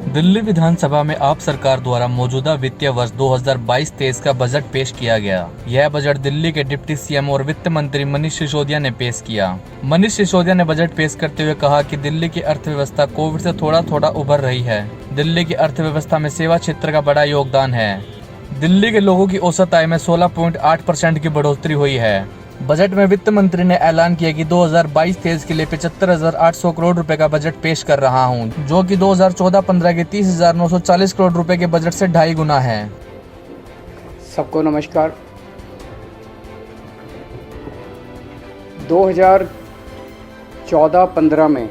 दिल्ली विधानसभा में आप सरकार द्वारा मौजूदा वित्तीय वर्ष 2022-23 का बजट पेश किया गया। यह बजट दिल्ली के डिप्टी सीएम और वित्त मंत्री मनीष सिसोदिया ने पेश किया। मनीष सिसोदिया ने बजट पेश करते हुए कहा कि दिल्ली की अर्थव्यवस्था कोविड से थोड़ा थोड़ा उभर रही है। दिल्ली की अर्थव्यवस्था में सेवा क्षेत्र का बड़ा योगदान है। दिल्ली के लोगों की औसत आय में 16.8% की बढ़ोतरी हुई है। बजट में वित्त मंत्री ने ऐलान किया कि 2022-23 के लिए 75,800 करोड़ रुपए का बजट पेश कर रहा हूं, जो कि 2014-15 के 30,940 करोड़ रुपए के बजट से 2.5 गुना है। सबको नमस्कार। 2014-15 में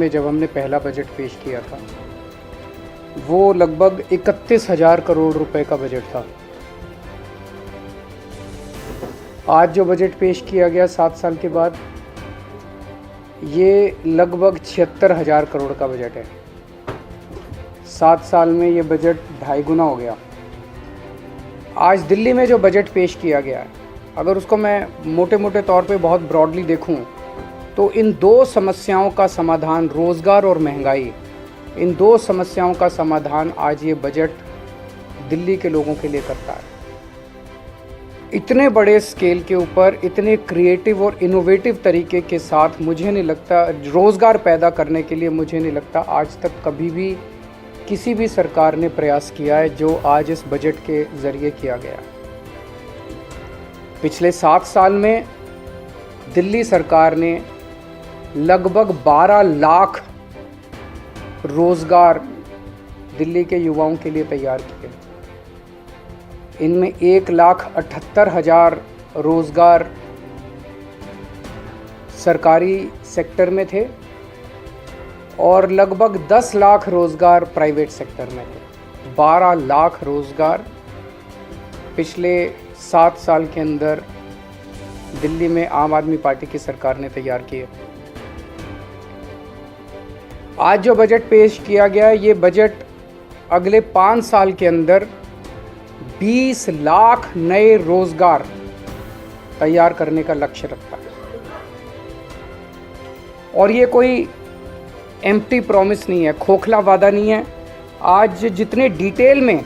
जब हमने पहला बजट पेश किया था, वो लगभग 31,000 करोड़ रुपए का बजट था। आज जो बजट पेश किया गया 7 साल के बाद, ये लगभग 76,000 करोड़ का बजट है। 7 साल में ये बजट 2.5 गुना हो गया। आज दिल्ली में जो बजट पेश किया गया है, अगर उसको मैं मोटे मोटे तौर पे बहुत ब्रॉडली देखूं, तो इन दो समस्याओं का समाधान, रोज़गार और महंगाई, इन दो समस्याओं का समाधान आज ये बजट दिल्ली के लोगों के लिए करता है। इतने बड़े स्केल के ऊपर, इतने क्रिएटिव और इनोवेटिव तरीके के साथ मुझे नहीं लगता, रोज़गार पैदा करने के लिए मुझे नहीं लगता आज तक कभी भी किसी भी सरकार ने प्रयास किया है जो आज इस बजट के ज़रिए किया गया। पिछले 7 साल में दिल्ली सरकार ने लगभग 12 लाख रोज़गार दिल्ली के युवाओं के लिए तैयार किए। इनमें 1,78,000 रोज़गार सरकारी सेक्टर में थे और लगभग 10 लाख रोज़गार प्राइवेट सेक्टर में थे। 12 लाख रोज़गार पिछले 7 साल के अंदर दिल्ली में आम आदमी पार्टी की सरकार ने तैयार किए। आज जो बजट पेश किया गया, ये बजट अगले 5 साल के अंदर 20 लाख नए रोजगार तैयार करने का लक्ष्य रखता है। और ये कोई एम्प्टी प्रॉमिस नहीं है, खोखला वादा नहीं है। आज जितने डिटेल में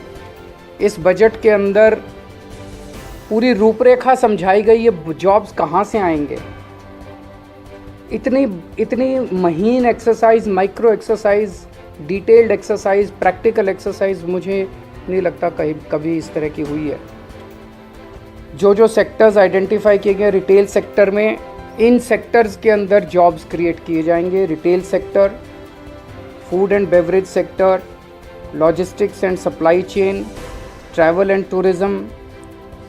इस बजट के अंदर पूरी रूपरेखा समझाई गई है, जॉब्स कहाँ से आएंगे, इतनी महीन exercise, micro exercise, detailed exercise, practical exercise मुझे नहीं लगता कभी इस तरह की हुई है। जो सेक्टर्स आइडेंटिफाई किए गए रिटेल सेक्टर में, इन सेक्टर्स के अंदर जॉब्स क्रिएट किए जाएंगे। Retail sector, food and beverage sector, logistics and supply chain, travel and tourism,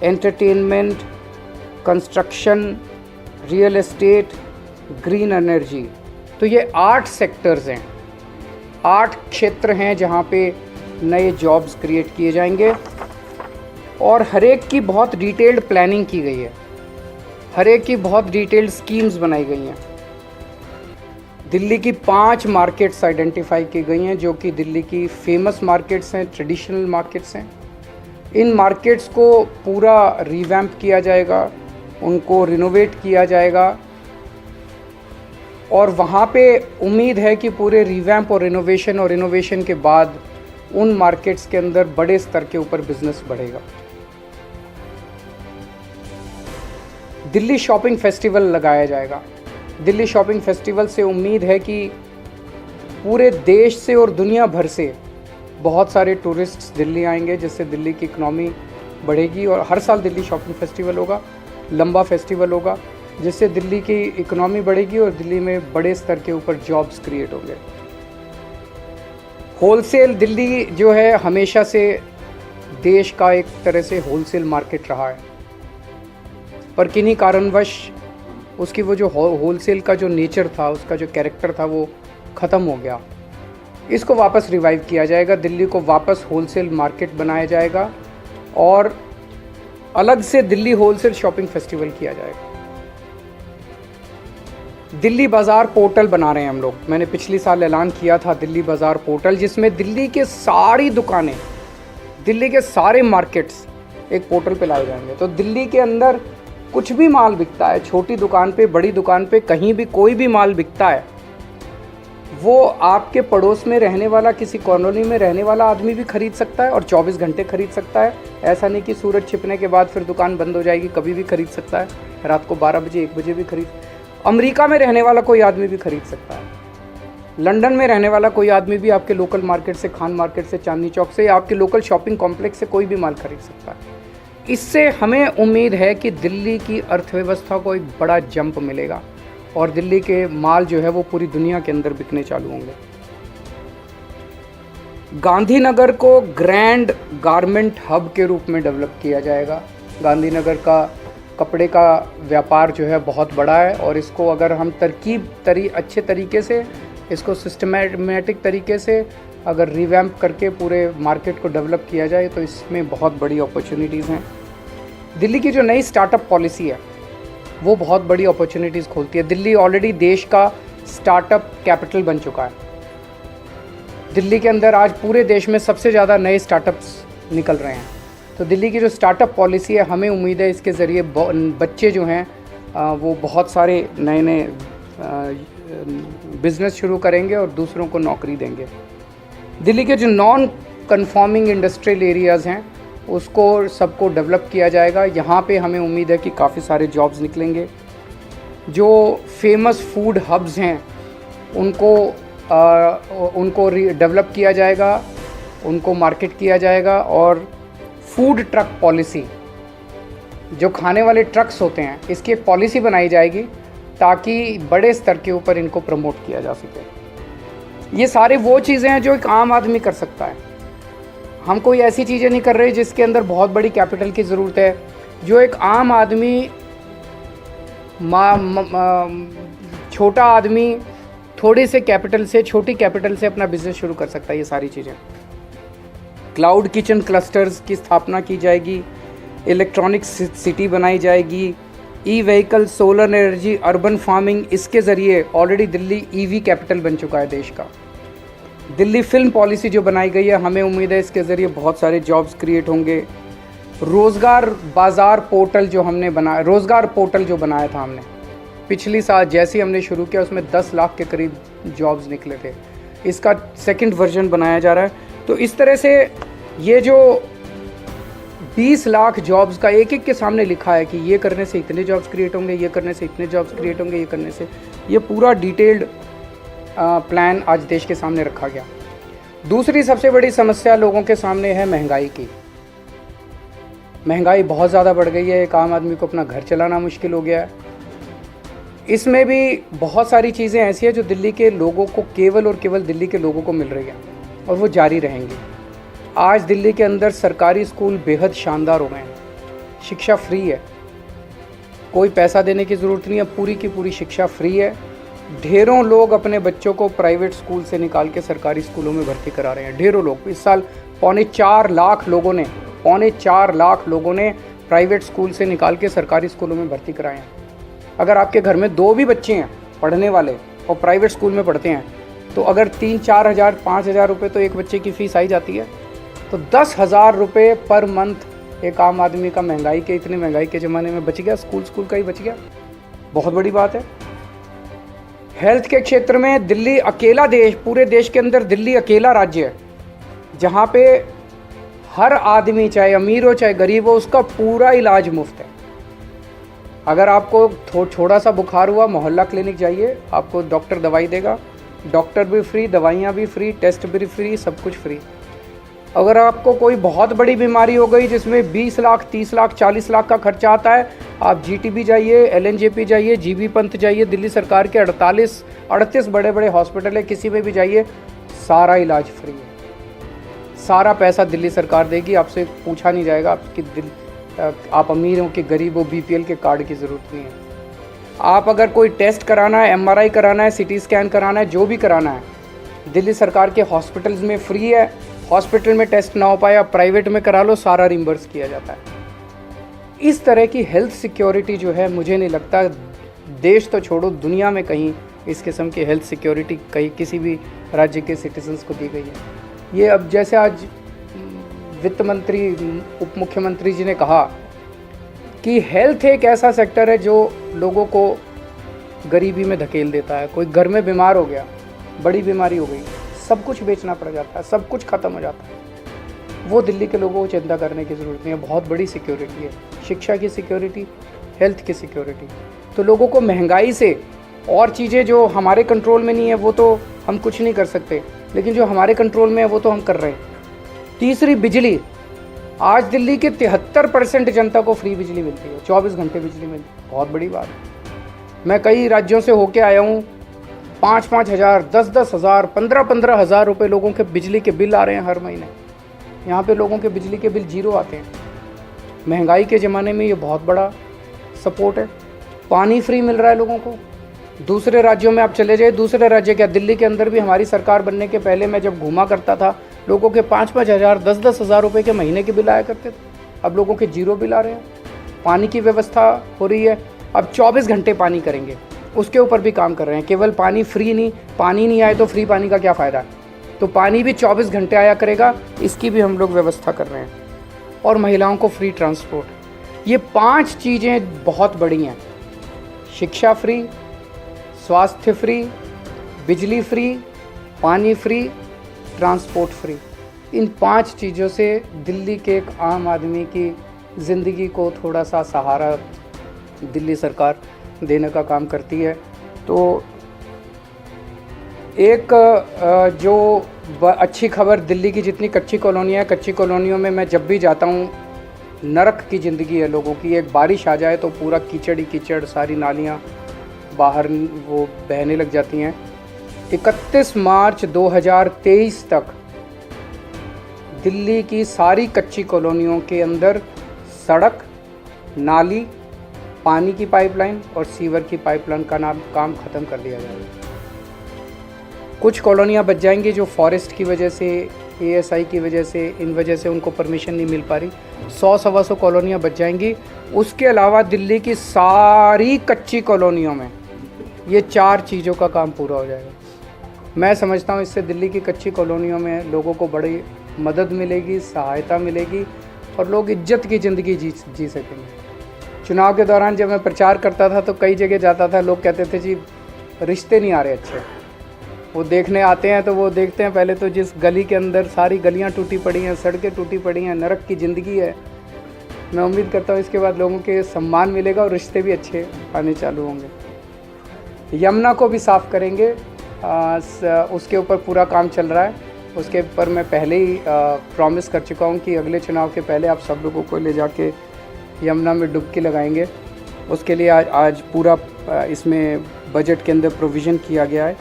entertainment, construction, real estate, green energy. तो ये 8 सेक्टर्स हैं, 8 क्षेत्र हैं जहाँ पे नए जॉब्स क्रिएट किए जाएंगे। और हर एक की बहुत डिटेल्ड प्लानिंग की गई है, हर एक की बहुत डिटेल्ड स्कीम्स बनाई गई हैं। दिल्ली की 5 मार्केट्स आइडेंटिफाई की गई हैं जो कि दिल्ली की फेमस मार्केट्स हैं, ट्रेडिशनल मार्केट्स हैं। इन मार्केट्स को पूरा रिवैम्प किया जाएगा, उनको रिनोवेट किया जाएगा और वहाँ पे उम्मीद है कि पूरे रिवैम्प और इनोवेशन के बाद उन मार्केट्स के अंदर बड़े स्तर के ऊपर बिजनेस बढ़ेगा। दिल्ली शॉपिंग फेस्टिवल लगाया जाएगा। दिल्ली शॉपिंग फेस्टिवल से उम्मीद है कि पूरे देश से और दुनिया भर से बहुत सारे टूरिस्ट्स दिल्ली आएंगे, जिससे दिल्ली की इकनॉमी बढ़ेगी। और हर साल दिल्ली शॉपिंग फेस्टिवल होगा, लंबा फेस्टिवल होगा, जिससे दिल्ली की इकनॉमी बढ़ेगी और दिल्ली में बड़े स्तर के ऊपर जॉब्स क्रिएट होंगे। होलसेल दिल्ली जो है हमेशा से देश का एक तरह से होलसेल मार्केट रहा है, पर किन्हीं कारणवश उसकी वो जो होलसेल का जो नेचर था, उसका जो कैरेक्टर था, वो ख़त्म हो गया। इसको वापस रिवाइव किया जाएगा, दिल्ली को वापस होलसेल मार्केट बनाया जाएगा और अलग से दिल्ली होलसेल शॉपिंग फेस्टिवल किया जाएगा। दिल्ली बाज़ार पोर्टल बना रहे हैं हम लोग। मैंने पिछली साल ऐलान किया था दिल्ली बाज़ार पोर्टल, जिसमें दिल्ली के सारी दुकानें, दिल्ली के सारे मार्केट्स एक पोर्टल पे लाए जाएंगे। तो दिल्ली के अंदर कुछ भी माल बिकता है, छोटी दुकान पे, बड़ी दुकान पे, कहीं भी कोई भी माल बिकता है, वो आपके पड़ोस में रहने वाला, किसी कॉलोनी में रहने वाला आदमी भी खरीद सकता है और 24 घंटे खरीद सकता है। ऐसा नहीं कि सूरज छिपने के बाद फिर दुकान बंद हो जाएगी, कभी भी खरीद सकता है, रात को 12 बजे 1 बजे भी खरीद। अमेरिका में रहने वाला कोई आदमी भी खरीद सकता है, लंदन में रहने वाला कोई आदमी भी आपके लोकल मार्केट से, खान मार्केट से, चांदनी चौक से, या आपके लोकल शॉपिंग कॉम्प्लेक्स से कोई भी माल खरीद सकता है। इससे हमें उम्मीद है कि दिल्ली की अर्थव्यवस्था को एक बड़ा जंप मिलेगा और दिल्ली के माल जो है वो पूरी दुनिया के अंदर बिकने चालू होंगे। गांधीनगर को ग्रैंड गारमेंट हब के रूप में डेवलप किया जाएगा। गांधीनगर का कपड़े का व्यापार जो है बहुत बड़ा है और इसको अगर हम अच्छे तरीके से, इसको सिस्टमेटिक तरीके से अगर रिवैम्प करके पूरे मार्केट को डेवलप किया जाए तो इसमें बहुत बड़ी अपॉर्चुनिटीज़ हैं। दिल्ली की जो नई स्टार्टअप पॉलिसी है वो बहुत बड़ी अपॉर्चुनिटीज़ खोलती है। दिल्ली ऑलरेडी देश का स्टार्टअप कैपिटल बन चुका है। दिल्ली के अंदर आज पूरे देश में सबसे ज़्यादा नए स्टार्टअप्स निकल रहे हैं। तो दिल्ली की जो स्टार्टअप पॉलिसी है, हमें उम्मीद है इसके ज़रिए बच्चे जो हैं वो बहुत सारे नए नए बिज़नेस शुरू करेंगे और दूसरों को नौकरी देंगे। दिल्ली के जो नॉन कन्फॉर्मिंग इंडस्ट्रियल एरियाज़ हैं उसको सबको डेवलप किया जाएगा। यहाँ पे हमें उम्मीद है कि काफ़ी सारे जॉब्स निकलेंगे। जो फेमस फूड हब्स हैं उनको डेवलप किया जाएगा, उनको मार्केट किया जाएगा और फूड ट्रक पॉलिसी, जो खाने वाले ट्रक्स होते हैं, इसकी एक पॉलिसी बनाई जाएगी ताकि बड़े स्तर के ऊपर इनको प्रमोट किया जा सके। ये सारे वो चीज़ें हैं जो एक आम आदमी कर सकता है। हम कोई ऐसी चीज़ें नहीं कर रहे जिसके अंदर बहुत बड़ी कैपिटल की ज़रूरत है। जो एक आम आदमी, छोटा आदमी थोड़े से कैपिटल से, छोटी कैपिटल से अपना बिजनेस शुरू कर सकता है। ये सारी चीज़ें, क्लाउड किचन क्लस्टर्स की स्थापना की जाएगी, इलेक्ट्रॉनिक सिटी बनाई जाएगी, e vehicle, solar energy, urban farming, इसके ज़रिए ऑलरेडी दिल्ली ईवी कैपिटल बन चुका है देश का। दिल्ली फिल्म पॉलिसी जो बनाई गई है, हमें उम्मीद है इसके ज़रिए बहुत सारे जॉब्स क्रिएट होंगे। रोज़गार बाज़ार पोर्टल जो हमने बनाया, रोज़गार पोर्टल जो बनाया था हमने पिछली साल, जैसे ही हमने शुरू किया उसमें 10 लाख के करीब जॉब्स निकले थे। इसका सेकंड वर्जन बनाया जा रहा है। तो इस तरह से ये जो 20 लाख जॉब्स का एक एक के सामने लिखा है कि ये करने से इतने जॉब्स क्रिएट होंगे, ये करने से इतने जॉब्स क्रिएट होंगे, ये करने से, ये पूरा डिटेल्ड प्लान आज देश के सामने रखा गया। दूसरी सबसे बड़ी समस्या लोगों के सामने है महंगाई की। महंगाई बहुत ज़्यादा बढ़ गई है, एक आम आदमी को अपना घर चलाना मुश्किल हो गया है। इसमें भी बहुत सारी चीज़ें ऐसी हैं जो दिल्ली के लोगों को, केवल और केवल दिल्ली के लोगों को मिल रही है और वो जारी रहेंगी। आज दिल्ली के अंदर सरकारी स्कूल बेहद शानदार हो गए हैं। शिक्षा फ्री है, कोई पैसा देने की ज़रूरत नहीं है, पूरी की पूरी शिक्षा फ्री है। ढेरों लोग अपने बच्चों को प्राइवेट स्कूल से निकाल के सरकारी स्कूलों में भर्ती करा रहे हैं। ढेरों लोग, इस साल 4.25 लाख लोगों ने प्राइवेट स्कूल से निकाल के सरकारी स्कूलों में भर्ती कराए हैं। अगर आपके घर में 2 भी बच्चे हैं पढ़ने वाले और प्राइवेट स्कूल में पढ़ते हैं तो अगर 3-4 हज़ार 5 हज़ार रुपये तो एक बच्चे की फ़ीस आई जाती है। तो 10,000 रुपये पर मंथ एक आम आदमी का महंगाई के, इतनी महंगाई के ज़माने में बच गया, स्कूल का ही बच गया। बहुत बड़ी बात है। हेल्थ के क्षेत्र में दिल्ली अकेला पूरे देश के अंदर दिल्ली अकेला राज्य है जहाँ पे हर आदमी, चाहे अमीर हो चाहे गरीब हो, उसका पूरा इलाज मुफ्त है। अगर आपको थोड़ा सा बुखार हुआ, मोहल्ला क्लिनिक जाइए, आपको डॉक्टर दवाई देगा, डॉक्टर भी फ्री, दवाइयाँ भी फ्री, टेस्ट भी फ्री, सब कुछ फ्री। अगर आपको कोई बहुत बड़ी बीमारी हो गई जिसमें 20 लाख, 30 लाख, 40 लाख का खर्चा आता है, आप जीटीबी जाइए, एलएनजेपी जाइए, जीबी पंत जाइए, दिल्ली सरकार के 38 बड़े बड़े हॉस्पिटल है, किसी में भी जाइए, सारा इलाज फ्री है। सारा पैसा दिल्ली सरकार देगी, आपसे पूछा नहीं जाएगा आप अमीर हो कि गरीब हो, बीपीएल के कार्ड की ज़रूरत नहीं है। आप अगर कोई टेस्ट कराना है, एमआरआई कराना है, सीटी स्कैन कराना है, जो भी कराना है, दिल्ली सरकार के हॉस्पिटल्स में फ्री है। हॉस्पिटल में टेस्ट ना हो पाए, आप प्राइवेट में करा लो, सारा रिम्बर्स किया जाता है। इस तरह की हेल्थ सिक्योरिटी जो है, मुझे नहीं लगता देश तो छोड़ो, दुनिया में कहीं इस किस्म की हेल्थ सिक्योरिटी कहीं किसी भी राज्य के सिटीजन्स को दी गई है। ये अब जैसे आज वित्त मंत्री, उप मुख्यमंत्री जी ने कहा कि हेल्थ एक ऐसा सेक्टर है जो लोगों को गरीबी में धकेल देता है। कोई घर में बीमार हो गया, बड़ी बीमारी हो गई, सब कुछ बेचना पड़ जाता है, सब कुछ ख़त्म हो जाता है। वो दिल्ली के लोगों को चिंता करने की ज़रूरत नहीं है। बहुत बड़ी सिक्योरिटी है, शिक्षा की सिक्योरिटी, हेल्थ की सिक्योरिटी। तो लोगों को महंगाई से और चीज़ें जो हमारे कंट्रोल में नहीं है वो तो हम कुछ नहीं कर सकते, लेकिन जो हमारे कंट्रोल में है वो तो हम कर रहे हैं। तीसरी, बिजली। आज दिल्ली के 73% जनता को फ्री बिजली मिलती है, 24 घंटे बिजली मिलती है। बहुत बड़ी बात है। मैं कई राज्यों से होके आया हूँ, 5-5 हज़ार, 10-10 हज़ार, 15-15 हज़ार रुपये लोगों के बिजली के बिल आ रहे हैं हर महीने। यहाँ पे लोगों के बिजली के बिल 0 आते हैं। महंगाई के ज़माने में ये बहुत बड़ा सपोर्ट है। पानी फ्री मिल रहा है लोगों को। दूसरे राज्यों में आप चले जाइए, दूसरे राज्य क्या, दिल्ली के अंदर भी हमारी सरकार बनने के पहले मैं जब घूमा करता था, लोगों के 5-5 हज़ार, 10-10 हज़ार रुपये के महीने के बिल आया करते थे। अब लोगों के 0 बिल आ रहे हैं। पानी की व्यवस्था हो रही है। अब 24 घंटे पानी करेंगे, उसके ऊपर भी काम कर रहे हैं। केवल पानी फ्री नहीं, पानी नहीं आए तो फ्री पानी का क्या फ़ायदा है। तो पानी भी 24 घंटे आया करेगा, इसकी भी हम लोग व्यवस्था कर रहे हैं। और महिलाओं को फ्री ट्रांसपोर्ट। ये 5 चीज़ें बहुत बड़ी हैं। शिक्षा फ्री, स्वास्थ्य फ्री, बिजली फ्री, पानी फ्री, ट्रांसपोर्ट फ्री। इन 5 चीज़ों से दिल्ली के एक आम आदमी की ज़िंदगी को थोड़ा सा सहारा दिल्ली सरकार देने का काम करती है। तो एक जो अच्छी खबर, दिल्ली की जितनी कच्ची कॉलोनियाँ हैं, कच्ची कॉलोनियों में मैं जब भी जाता हूँ, नरक की ज़िंदगी है लोगों की। एक बारिश आ जाए तो पूरा कीचड़ ही कीचड़, सारी नालियाँ बाहर वो बहने लग जाती हैं। 31 मार्च 2023 तक दिल्ली की सारी कच्ची कॉलोनियों के अंदर सड़क, नाली, पानी की पाइपलाइन और सीवर की पाइपलाइन का काम ख़त्म कर दिया जाएगा। कुछ कॉलोनियाँ बच जाएंगी जो फॉरेस्ट की वजह से, ASI की वजह से, इन वजह से उनको परमिशन नहीं मिल पा रही। 100-125 कॉलोनियाँ बच जाएंगी। उसके अलावा दिल्ली की सारी कच्ची कॉलोनियों में ये 4 चीज़ों का काम पूरा हो जाएगा। मैं समझता हूँ इससे दिल्ली की कच्ची कॉलोनियों में लोगों को बड़ी मदद मिलेगी, सहायता मिलेगी और लोग इज्जत की ज़िंदगी जी सकेंगे। चुनाव के दौरान जब मैं प्रचार करता था तो कई जगह जाता था, लोग कहते थे जी रिश्ते नहीं आ रहे अच्छे। वो देखने आते हैं तो वो देखते हैं पहले तो जिस गली के अंदर सारी गलियां टूटी पड़ी हैं, सड़कें टूटी पड़ी हैं, नरक की ज़िंदगी है। मैं उम्मीद करता हूँ इसके बाद लोगों के सम्मान मिलेगा और रिश्ते भी अच्छे आने चालू होंगे। यमुना को भी साफ़ करेंगे, उसके ऊपर पूरा काम चल रहा है। उसके ऊपर मैं पहले ही प्रॉमिस कर चुका हूँ कि अगले चुनाव के पहले आप सब लोगों को ले जाके यमुना में डुबकी लगाएंगे। उसके लिए आज पूरा इसमें बजट के अंदर प्रोविज़न किया गया है।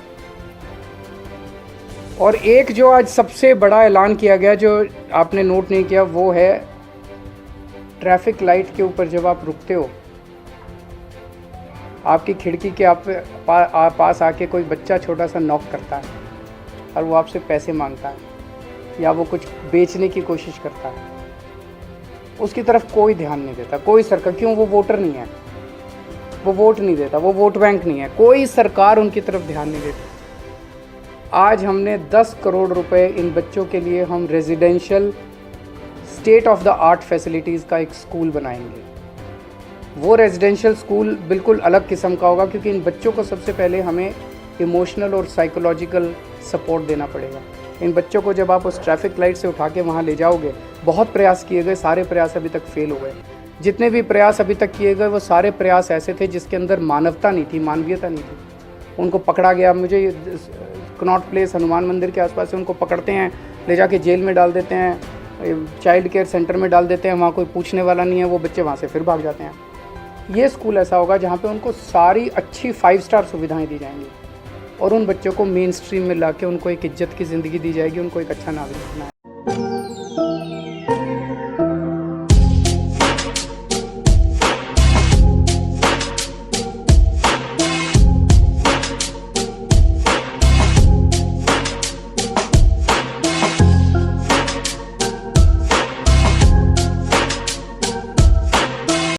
और एक जो आज सबसे बड़ा ऐलान किया गया जो आपने नोट नहीं किया, वो है ट्रैफिक लाइट के ऊपर जब आप रुकते हो, आपकी खिड़की के पास आके कोई बच्चा छोटा सा नॉक करता है और वो आपसे पैसे मांगता है या वो कुछ बेचने की कोशिश करता है, उसकी तरफ कोई ध्यान नहीं देता कोई सरकार। क्यों? वो वोटर नहीं है, वो वोट नहीं देता, वो वोट बैंक नहीं है। कोई सरकार उनकी तरफ ध्यान नहीं देती। आज हमने 10 करोड़ रुपए इन बच्चों के लिए हम residential state of the art facilities का एक स्कूल बनाएंगे। वो रेजिडेंशियल स्कूल बिल्कुल अलग किस्म का होगा क्योंकि इन बच्चों को सबसे पहले हमें इमोशनल और साइकोलॉजिकल सपोर्ट देना पड़ेगा। इन बच्चों को जब आप उस ट्रैफिक लाइट से उठा के वहाँ ले जाओगे, बहुत प्रयास किए गए, सारे प्रयास अभी तक फेल हो गए। जितने भी प्रयास अभी तक किए गए वो सारे प्रयास ऐसे थे जिसके अंदर मानवता नहीं थी, मानवीयता नहीं थी। उनको पकड़ा गया। मुझे कनॉट प्लेस हनुमान मंदिर के आसपास से उनको पकड़ते हैं, ले जाके जेल में डाल देते हैं, चाइल्ड केयर सेंटर में डाल देते हैं, वहाँ कोई पूछने वाला नहीं है, वो बच्चे वहाँ से फिर भाग जाते हैं। ये स्कूल ऐसा होगा जहाँ पे उनको सारी अच्छी 5 स्टार सुविधाएं दी जाएंगी और उन बच्चों को मेन स्ट्रीम में ला के उनको एक इज्जत की ज़िंदगी दी जाएगी, उनको एक अच्छा नागरिक बनाया